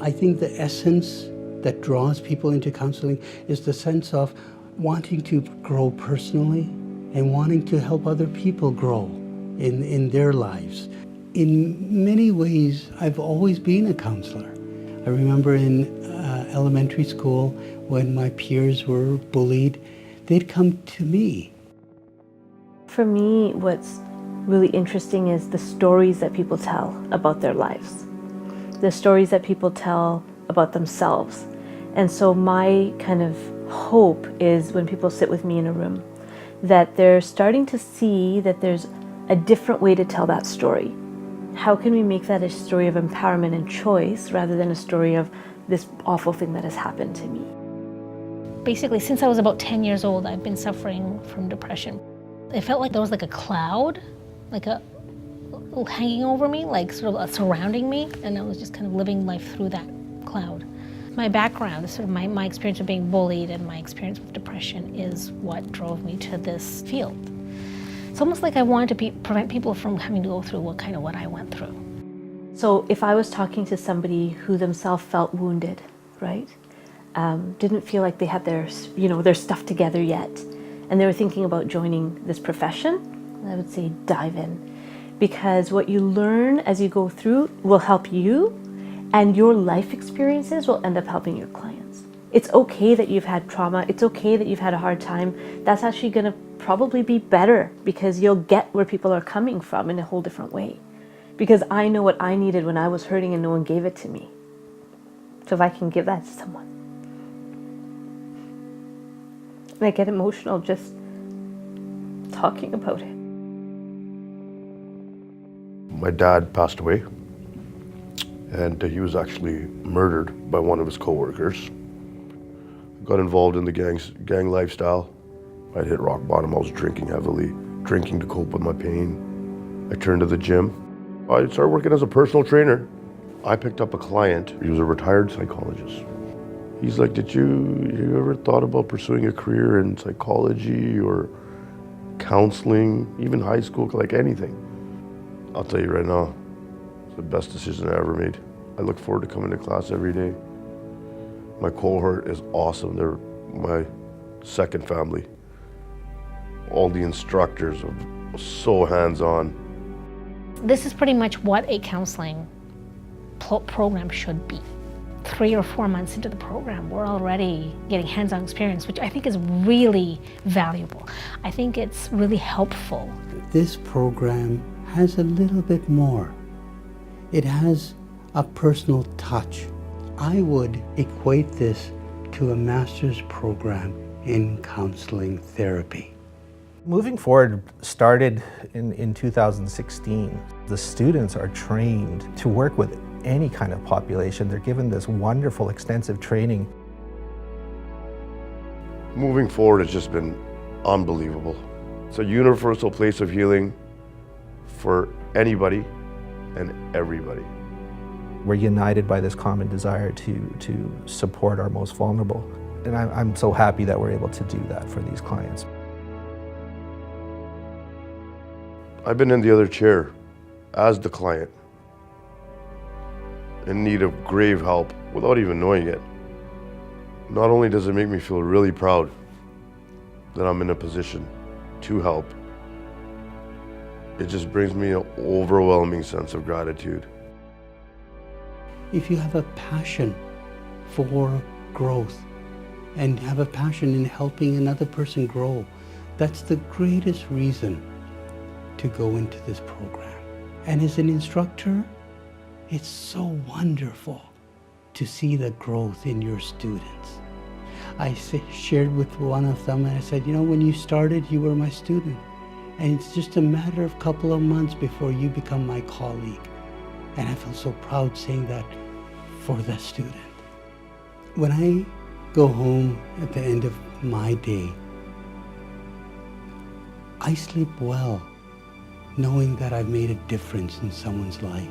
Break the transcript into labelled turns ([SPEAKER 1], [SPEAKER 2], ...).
[SPEAKER 1] I think the essence that draws people into counseling is the sense of wanting to grow personally and wanting to help other people grow in their lives. In many ways, I've always been a counselor. I remember in elementary school when my peers were bullied, they'd come to me.
[SPEAKER 2] For me, what's really interesting is the stories that people tell about their lives, the stories that people tell about themselves. And so my kind of hope is when people sit with me in a room, that they're starting to see that there's a different way to tell that story. How can we make that a story of empowerment and choice rather than a story of this awful thing that has happened to me?
[SPEAKER 3] Basically, since I was about 10 years old, I've been suffering from depression. It felt like there was like a cloud, like a hanging over me, like sort of surrounding me, and I was just kind of living life through that cloud. My background, sort of my experience of being bullied and my experience with depression is what drove me to this field. It's almost like I wanted to prevent people from having to go through what I went through.
[SPEAKER 2] So if I was talking to somebody who themselves felt wounded, right? Didn't feel like they had their stuff together yet, and they were thinking about joining this profession, I would say dive in. Because what you learn as you go through will help you, and your life experiences will end up helping your clients. It's okay that you've had trauma. It's okay that you've had a hard time. That's actually going to probably be better because you'll get where people are coming from in a whole different way. Because I know what I needed when I was hurting and no one gave it to me. So if I can give that to someone. And I get emotional just talking about it.
[SPEAKER 4] My dad passed away, and he was actually murdered by one of his co-workers. Got involved in the gang lifestyle. I'd hit rock bottom. I was drinking heavily, drinking to cope with my pain. I turned to the gym. I started working as a personal trainer. I picked up a client. He was a retired psychologist. He's like, did you ever thought about pursuing a career in psychology or counseling, even high school, like anything? I'll tell you right now, it's the best decision I ever made. I look forward to coming to class every day. My cohort is awesome. They're my second family. All the instructors are so hands-on.
[SPEAKER 3] This is pretty much what a counseling program should be. 3 or 4 months into the program, we're already getting hands-on experience, which I think is really valuable. I think it's really helpful.
[SPEAKER 1] This program has a little bit more. It has a personal touch. I would equate this to a master's program in counseling therapy.
[SPEAKER 5] Moving Forward started in 2016. The students are trained to work with any kind of population. They're given this wonderful extensive training.
[SPEAKER 4] Moving Forward has just been unbelievable. It's a universal place of healing for anybody and everybody.
[SPEAKER 5] We're united by this common desire to support our most vulnerable. And I'm so happy that we're able to do that for these clients.
[SPEAKER 4] I've been in the other chair as the client in need of grave help without even knowing it. Not only does it make me feel really proud that I'm in a position to help, it just brings me an overwhelming sense of gratitude.
[SPEAKER 1] If you have a passion for growth and have a passion in helping another person grow, that's the greatest reason to go into this program. And as an instructor, it's so wonderful to see the growth in your students. I shared with one of them and I said, you know, when you started, you were my student. And it's just a matter of a couple of months before you become my colleague. And I feel so proud saying that for the student. When I go home at the end of my day, I sleep well, knowing that I've made a difference in someone's life.